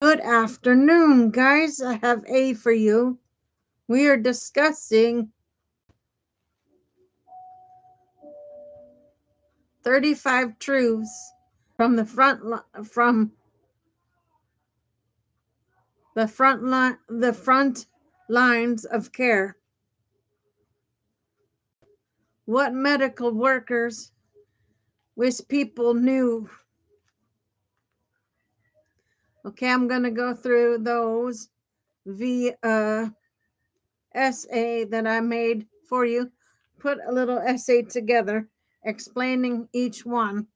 Good afternoon, guys. I have A for you. We are discussing 35 truths from the front lines of care. What medical workers wish people knew. Okay, I'm going to go through those via essay that I made for you. Put a little essay together explaining each one.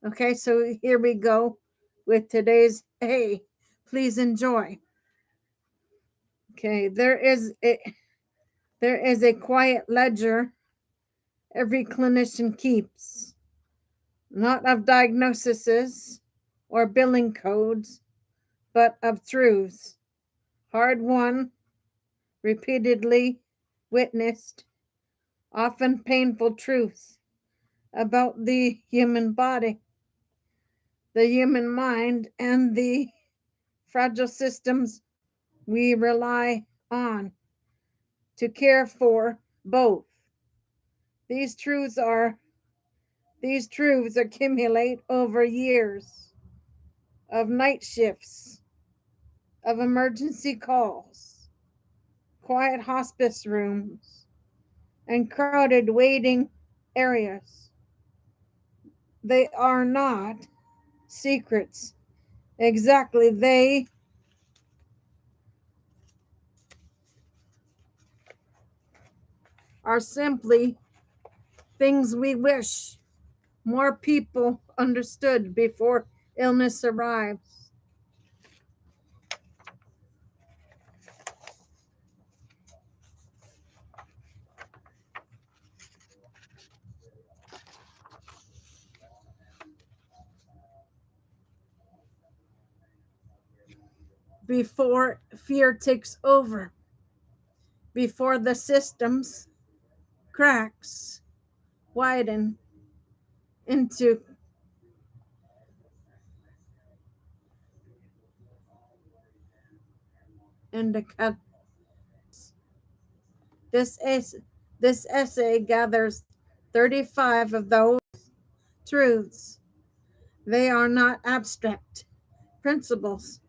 Okay, so here we go with today's A. Please enjoy. Okay, there is a quiet ledger every clinician keeps, not of diagnoses or billing codes, but of truths, hard won, repeatedly witnessed, often painful truths about the human body, the human mind, and the fragile systems we rely on to care for both. These truths accumulate over years of night shifts, of emergency calls, quiet hospice rooms, and crowded waiting areas. They are not secrets. Exactly, they are simply things we wish more people understood before illness arrives. Before fear takes over, before the system's cracks widen into cut. This is this essay gathers 35 of those truths. They are not abstract principles.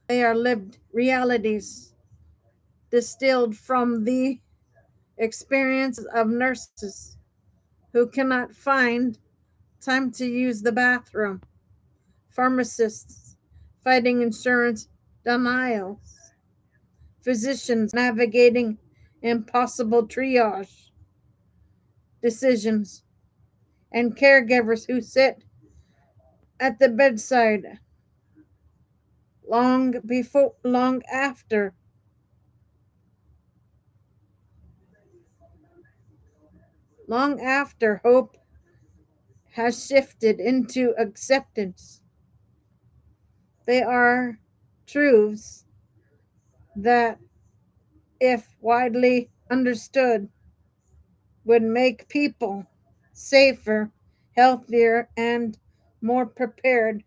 They are lived realities distilled from the experiences of nurses who cannot find time to use the bathroom, pharmacists fighting insurance denials, physicians navigating impossible triage decisions, and caregivers who sit at the bedside long after hope has shifted into acceptance. They are truths that, if widely understood, would make people safer, healthier, and more prepared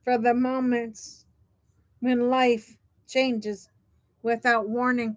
for the moments when life changes without warning.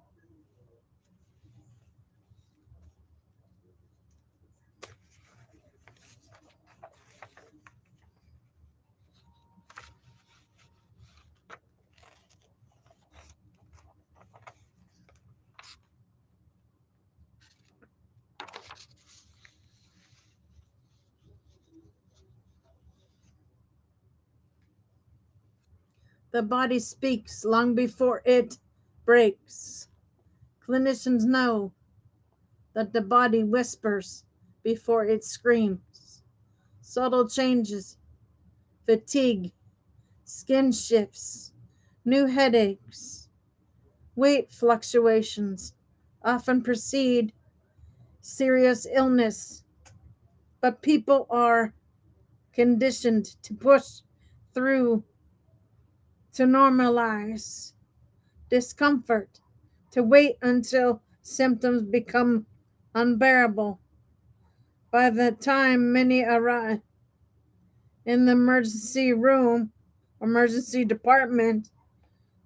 The body speaks long before it breaks. Clinicians know that the body whispers before it screams. Subtle changes, fatigue, skin shifts, new headaches, weight fluctuations often precede serious illness, but people are conditioned to push through, to normalize discomfort, to wait until symptoms become unbearable. By the time many arrive in the emergency room, emergency department,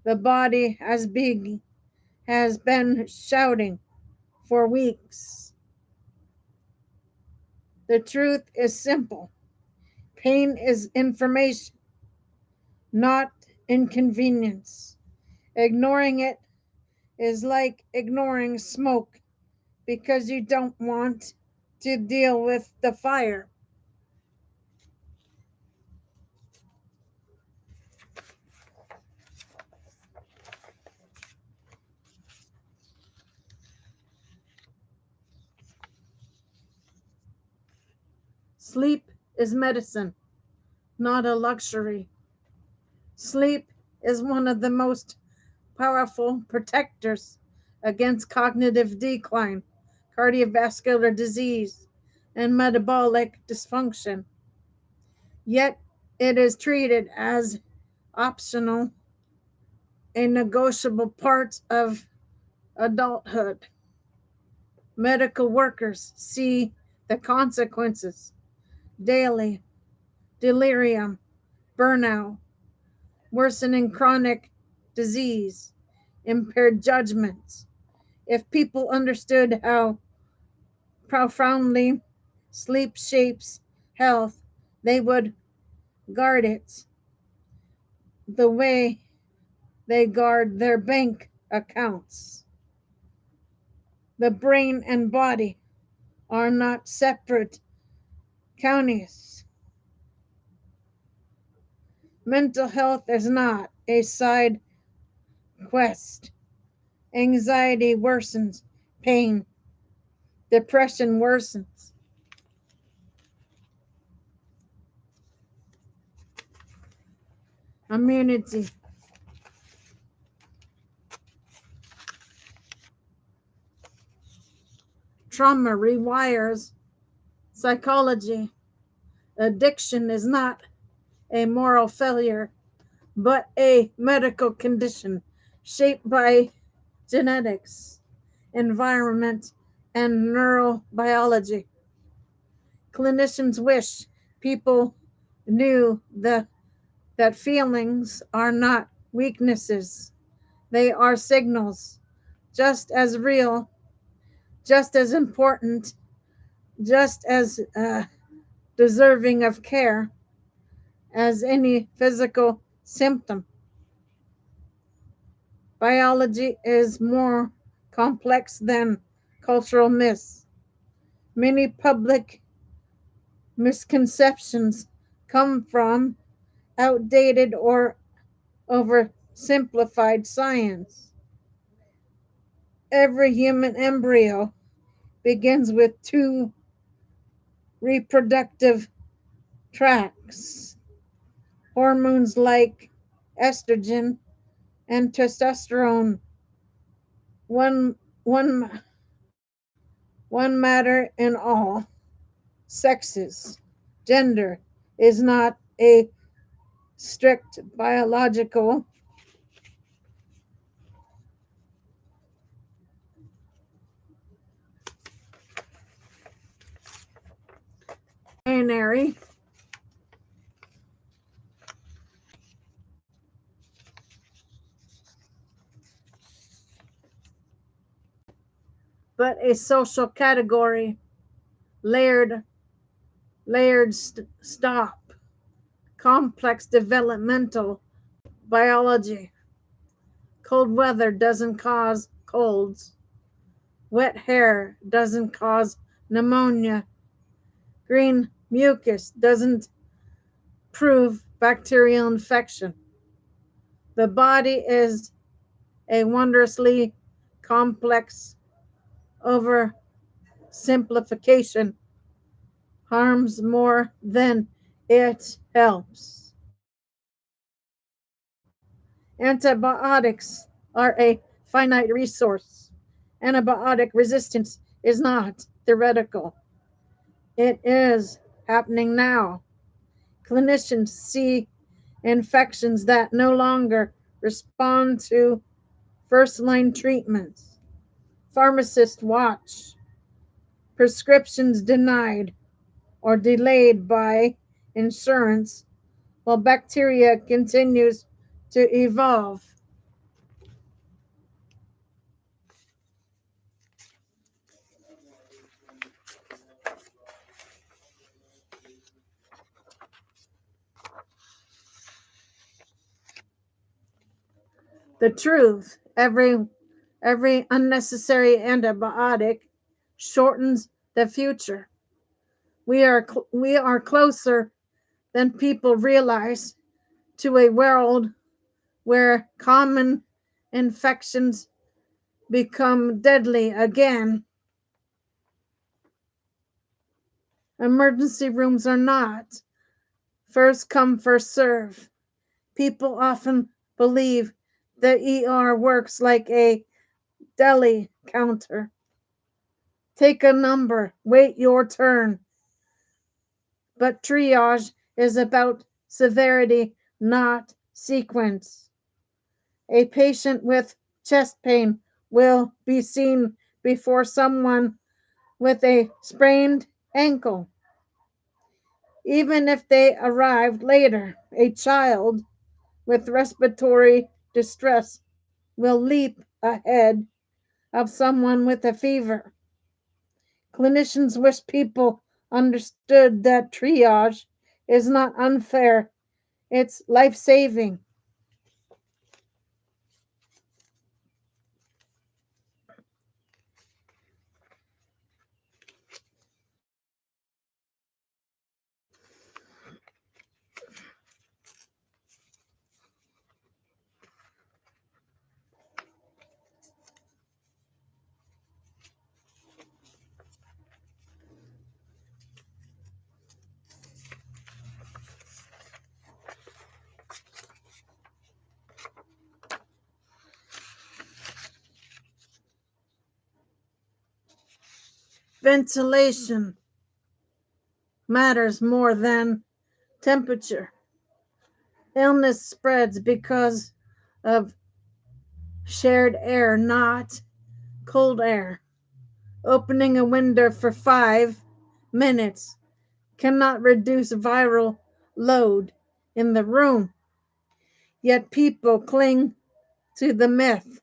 the body has been shouting for weeks. The truth is simple. Pain is information, not inconvenience. Ignoring it is like ignoring smoke because you don't want to deal with the fire. Sleep is medicine, not a luxury. Sleep is one of the most powerful protectors against cognitive decline, cardiovascular disease, and metabolic dysfunction. Yet it is treated as optional, a negotiable part of adulthood. Medical workers see the consequences daily: delirium, burnout, worsening chronic disease, impaired judgments. If people understood how profoundly sleep shapes health, they would guard it the way they guard their bank accounts. The brain and body are not separate counties. Mental health is not a side quest. Anxiety worsens pain, depression worsens. Immunity. Trauma rewires psychology. Addiction is not a moral failure, but a medical condition shaped by genetics, environment, and neurobiology. Clinicians wish people knew that feelings are not weaknesses, they are signals, just as real, just as important, just as deserving of care as any physical symptom. Biology is more complex than cultural myths. Many public misconceptions come from outdated or oversimplified science. Every human embryo begins with two reproductive tracts, hormones like estrogen and testosterone. One, one, one matter in all sexes. Gender is not a strict biological binary, but a social category. Layered, stop, complex developmental biology. Cold weather doesn't cause colds. Wet hair doesn't cause pneumonia. Green mucus doesn't prove bacterial infection. The body is a wondrously complex oversimplification, harms more than it helps. Antibiotics are a finite resource. Antibiotic resistance is not theoretical, it is happening now. Clinicians see infections that no longer respond to first line treatments. Pharmacists watch prescriptions denied or delayed by insurance while bacteria continues to evolve. The truth, every unnecessary antibiotic shortens the future. We are closer than people realize to a world where common infections become deadly again. Emergency rooms are not. First come, first serve. People often believe the ER works like a deli counter. Take a number, wait your turn. But triage is about severity, not sequence. A patient with chest pain will be seen before someone with a sprained ankle. Even if they arrived later, a child with respiratory distress will leap ahead of someone with a fever. Clinicians wish people understood that triage is not unfair, it's life saving. Ventilation matters more than temperature. Illness spreads because of shared air, not cold air. Opening a window for 5 minutes cannot reduce viral load in the room. Yet people cling to the myth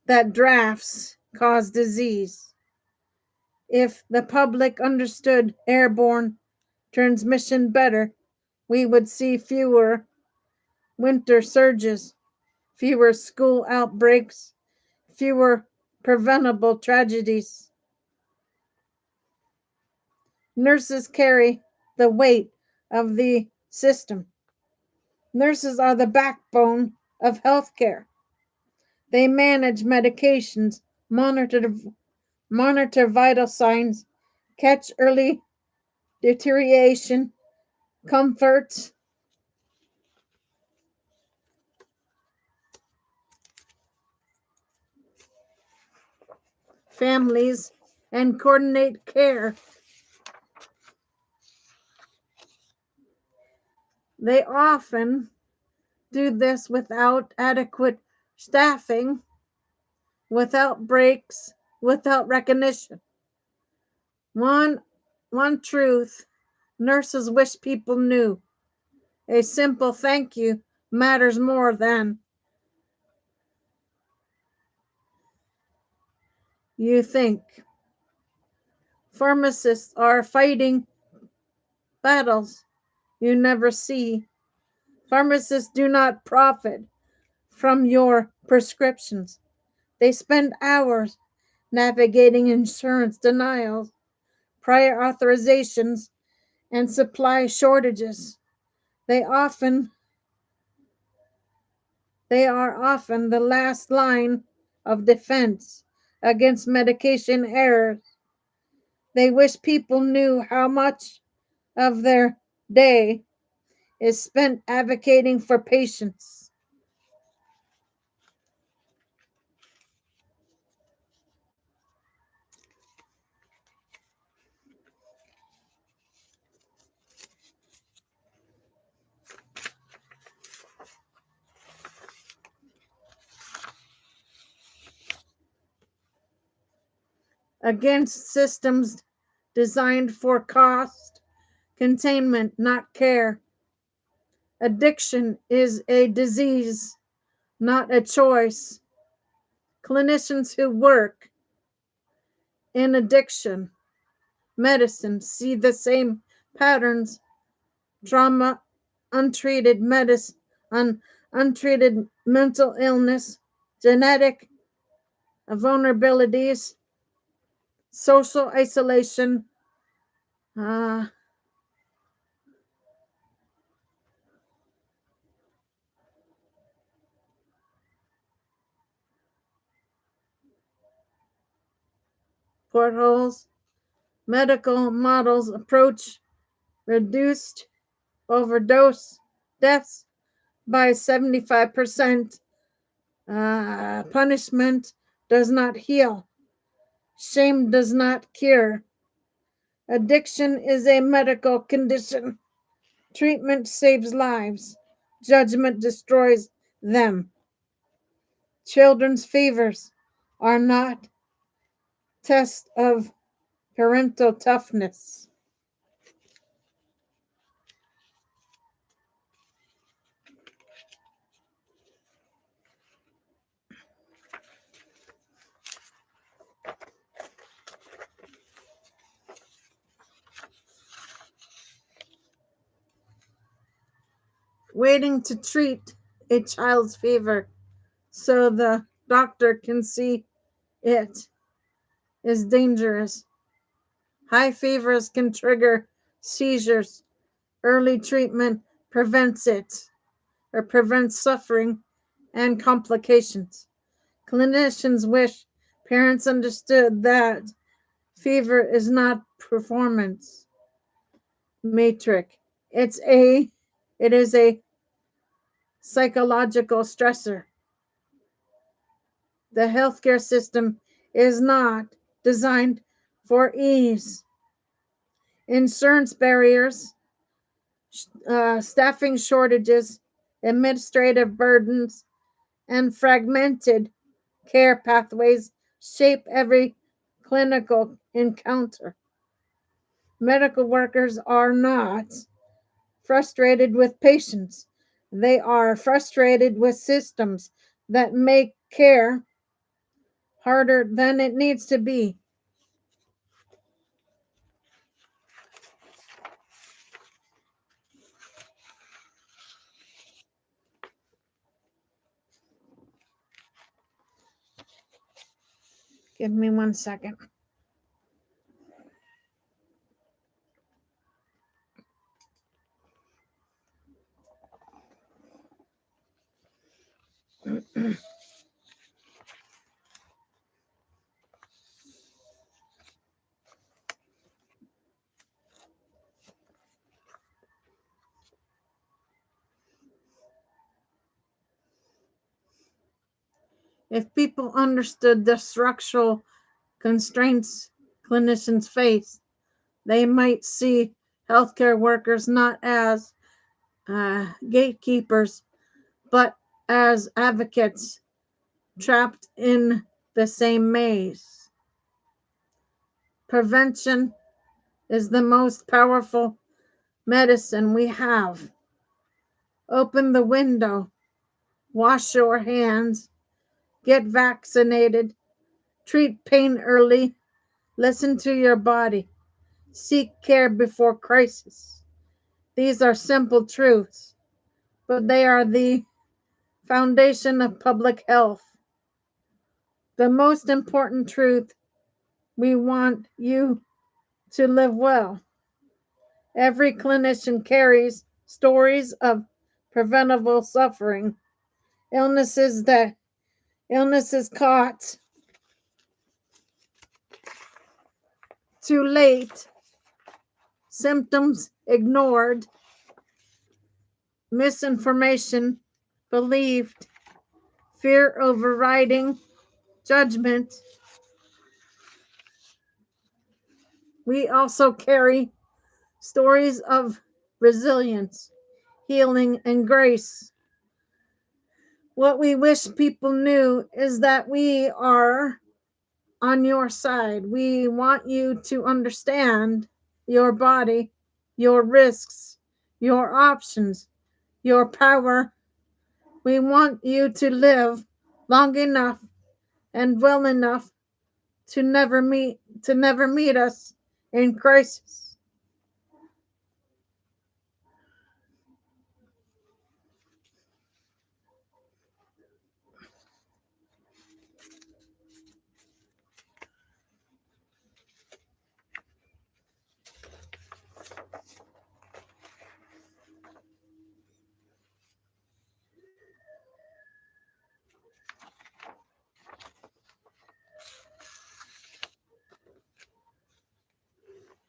that drafts cause disease. If the public understood airborne transmission better, we would see fewer winter surges, fewer school outbreaks, fewer preventable tragedies. Nurses carry the weight of the system. Nurses are the backbone of healthcare. They manage medications, monitor vital signs, catch early deterioration, comfort families, and coordinate care. They often do this without adequate staffing, without breaks, without recognition. One, one truth nurses wish people knew: a simple thank you matters more than you think. Pharmacists are fighting battles you never see. Pharmacists do not profit from your prescriptions. They spend hours navigating insurance denials, prior authorizations, and supply shortages. They often they are often the last line of defense against medication errors. They wish people knew how much of their day is spent advocating for patients. Against systems designed for cost containment, not care. Addiction is a disease, not a choice. Clinicians who work in addiction medicine see the same patterns: trauma, untreated medicine, untreated mental illness, genetic vulnerabilities, social isolation, uh, portholes. Medical models approach reduced overdose deaths by 75%. Punishment does not heal. Shame does not cure. Addiction is a medical condition. Treatment saves lives. Judgment destroys them. Children's fevers are not tests of parental toughness. Waiting to treat a child's fever so the doctor can see it is dangerous. High fevers can trigger seizures. Early treatment prevents it or prevents suffering and complications. Clinicians wish parents understood that fever is not performance matrix. It is a psychological stressor. The healthcare system is not designed for ease. Insurance barriers, staffing shortages, administrative burdens, and fragmented care pathways shape every clinical encounter. Medical workers are not frustrated with patients, they are frustrated with systems that make care harder than it needs to be. Give me 1 second. If people understood the structural constraints clinicians face, they might see healthcare workers not as gatekeepers, but as advocates trapped in the same maze. Prevention is the most powerful medicine we have. Open the window, wash your hands, get vaccinated, treat pain early, listen to your body, seek care before crisis. These are simple truths, but they are the foundation of public health. The most important truth: we want you to live well. Every clinician carries stories of preventable suffering, illnesses that illnesses caught too late, symptoms ignored, misinformation believed, fear overriding judgment. We also carry stories of resilience, healing, and grace. What we wish people knew is that we are on your side. We want you to understand your body, your risks, your options. your power. We want you to live long enough and well enough to never meet us in crisis.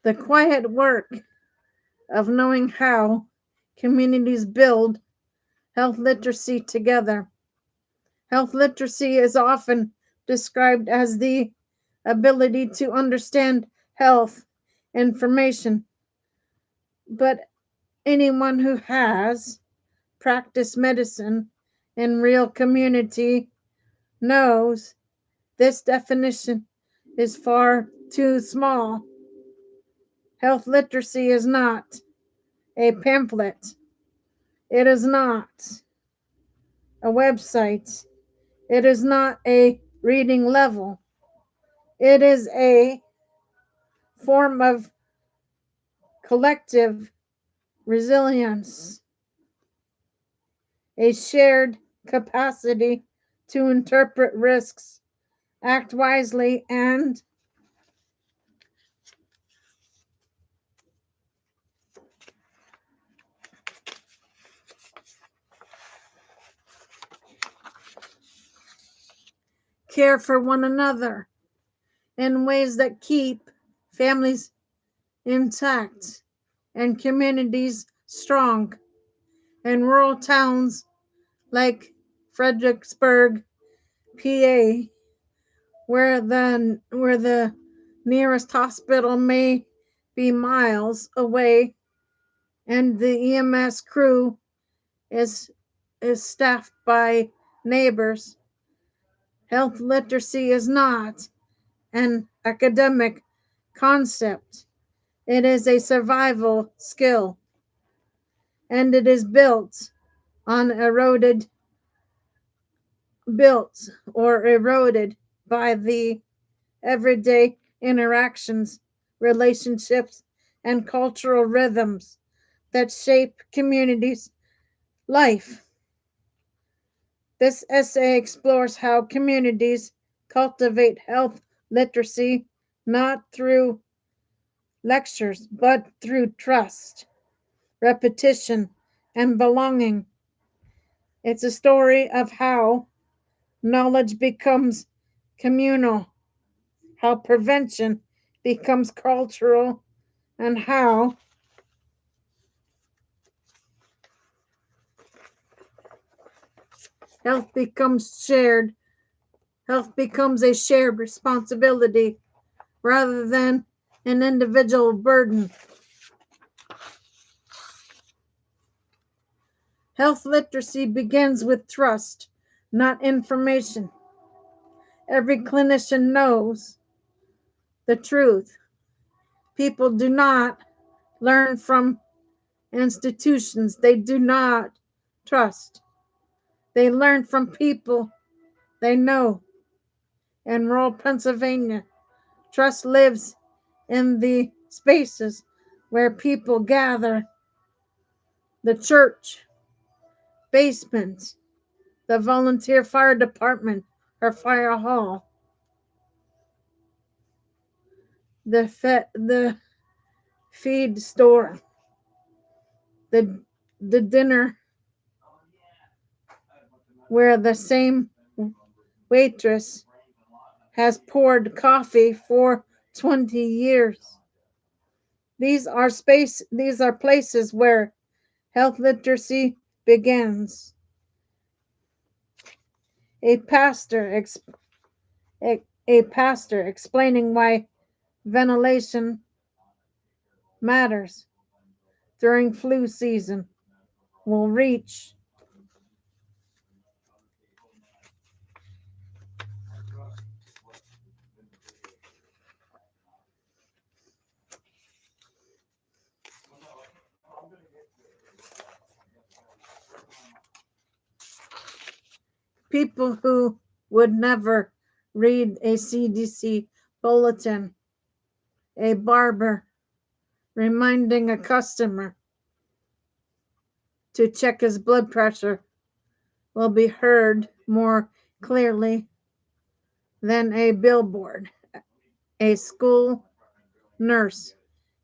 The quiet work of knowing how communities build health literacy together. Health literacy is often described as the ability to understand health information, but anyone who has practiced medicine in real community knows this definition is far too small. Health literacy is not a pamphlet. It is not a website. It is not a reading level. It is a form of collective resilience, a shared capacity to interpret risks, act wisely, and care for one another in ways that keep families intact and communities strong. In rural towns like Fredericksburg, PA, where the nearest hospital may be miles away and the EMS crew is is staffed by neighbors. Health literacy is not an academic concept. It is a survival skill, and it is on eroded built or eroded by the everyday interactions, relationships, and cultural rhythms that shape communities' life. This essay explores how communities cultivate health literacy not through lectures but through trust, repetition, and belonging. It's a story of how knowledge becomes communal, how prevention becomes cultural, and how health becomes shared. Health becomes a shared responsibility rather than an individual burden. Health literacy begins with trust, not information. Every clinician knows the truth. People do not learn from institutions they do not trust. They learn from people they know. In rural Pennsylvania, trust lives in the spaces where people gather: the church, basement, the volunteer fire department or fire hall, the feed store, the dinner where the same waitress has poured coffee for 20 years. These are places where health literacy begins. A pastor a pastor explaining why ventilation matters during flu season will reach People who would never read a CDC bulletin, a barber reminding a customer to check his blood pressure, will be heard more clearly than a billboard. A school nurse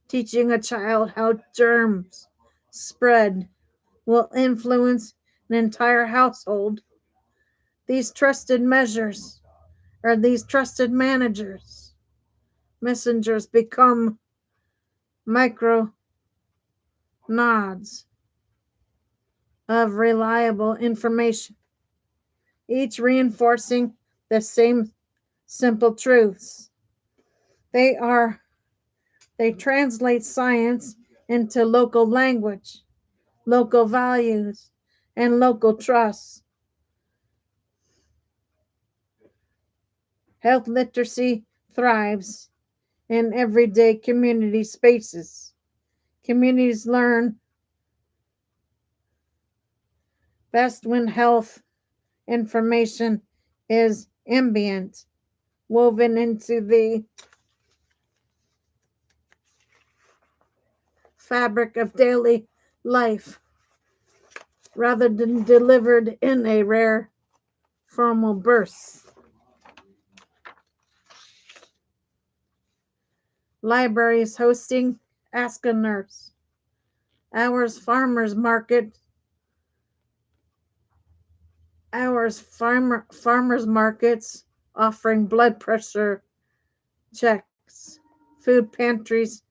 teaching a child how germs spread will influence an entire household. These trusted measures, or these trusted messengers become micro nods of reliable information, each reinforcing the same simple truths. They are they translate science into local language, local values, and local trust. Health literacy thrives in everyday community spaces. Communities learn best when health information is ambient, woven into the fabric of daily life rather than delivered in a rare formal burst. Libraries hosting Ask a Nurse. Ours farmers markets offering blood pressure checks. Food pantries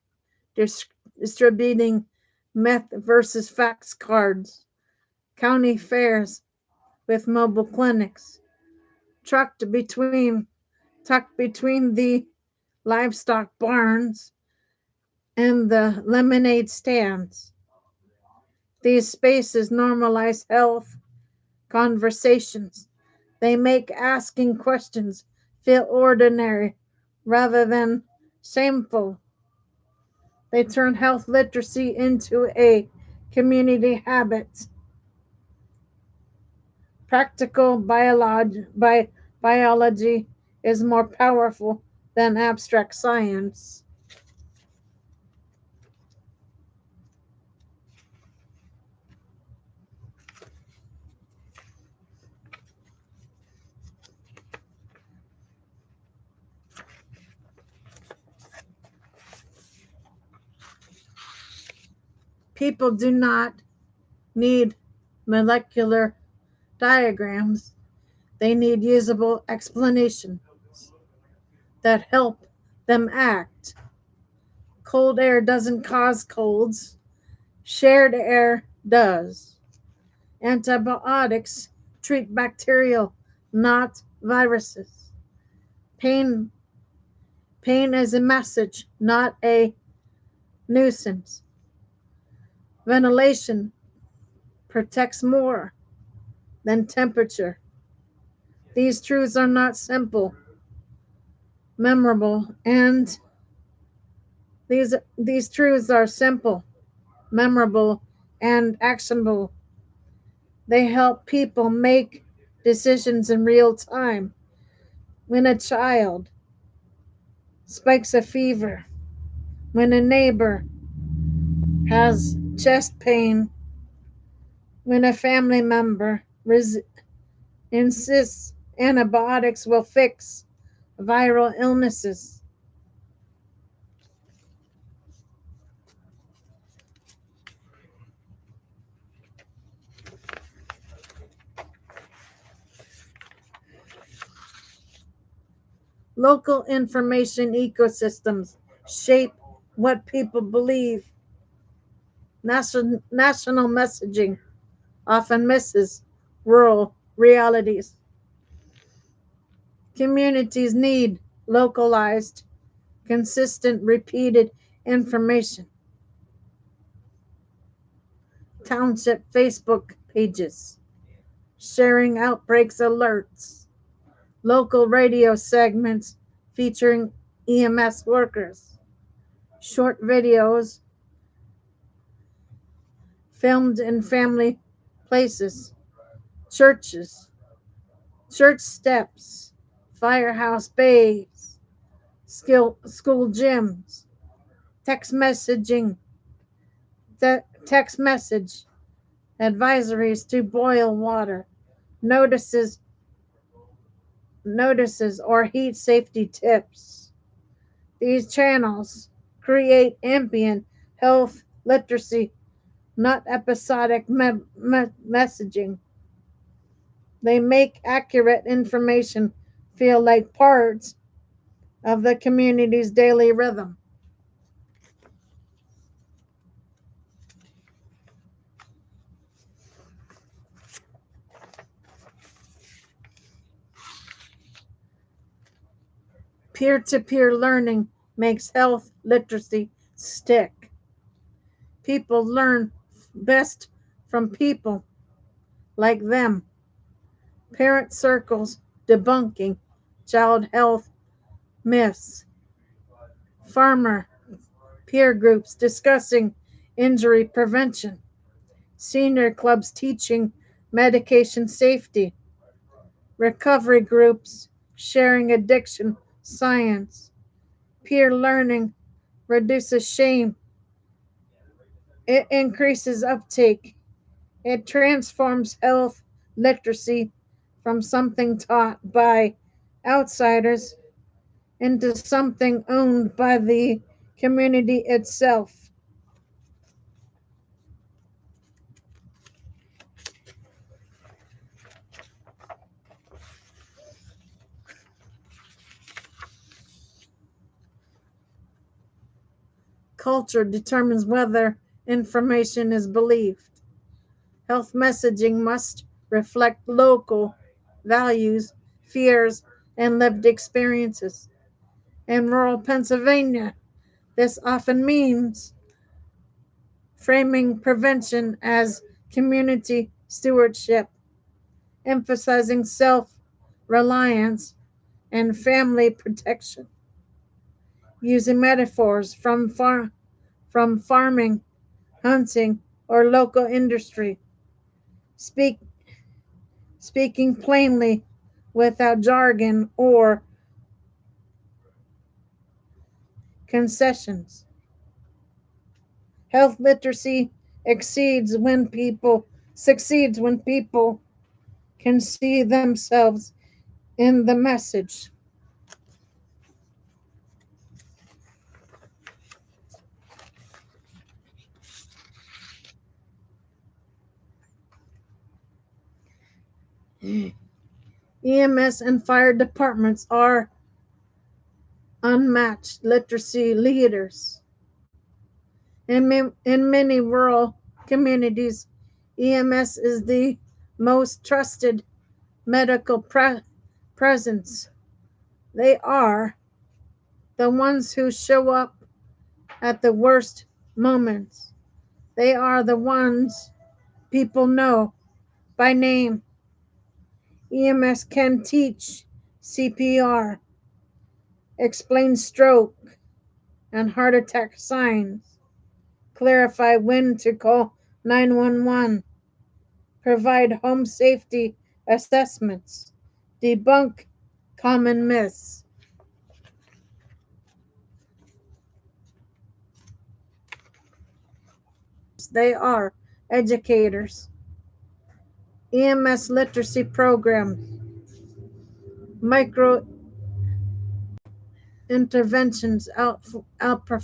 distributing meth versus facts cards. County fairs with mobile clinics. Tucked between the livestock barns and the lemonade stands. These spaces normalize health conversations. They make asking questions feel ordinary rather than shameful. They turn health literacy into a community habit. Practical biology is more powerful than abstract science. People do not need molecular diagrams, they need usable explanations that help them act. Cold air doesn't cause colds, shared air does. Antibiotics treat bacterial, not viruses. Pain pain is a message, not a nuisance. Ventilation protects more than temperature. These truths are not simple, memorable, and these truths are simple, memorable, and actionable. They help people make decisions in real time. When a child spikes a fever, when a neighbor has chest pain, when a family member insists antibiotics will fix viral illnesses. Local information ecosystems shape what people believe. National messaging often misses rural realities. Communities need localized, consistent, repeated information. Township Facebook pages, sharing outbreaks alerts, local radio segments featuring EMS workers, short videos filmed in family places, churches, church steps, firehouse bays, school gyms, text messaging, text message advisories to boil water, notices or heat safety tips. These channels create ambient health literacy, not episodic messaging. They make accurate information feel like parts of the community's daily rhythm. Peer to peer learning makes health literacy stick. People learn best from people like them. Parent circles debunking child health myths. Farmer peer groups discussing injury prevention. Senior clubs teaching medication safety. Recovery groups sharing addiction science. Peer learning reduces shame. It increases uptake. It transforms health literacy from something taught by outsiders into something owned by the community itself. Culture determines whether information is believed. Health messaging must reflect local values, fears, and lived experiences. In rural Pennsylvania, this often means framing prevention as community stewardship, emphasizing self reliance and family protection, using metaphors from farming, hunting, or local industry, speak, speaking plainly without jargon or concessions. Health literacy succeeds when people can see themselves in the message. EMS and fire departments are unmatched literacy leaders. In many rural communities, EMS is the most trusted medical presence. They are the ones who show up at the worst moments. They are the ones people know by name. EMS can teach CPR, explain stroke and heart attack signs, clarify when to call 911, provide home safety assessments, debunk common myths. They are educators. EMS literacy programs, micro interventions outperform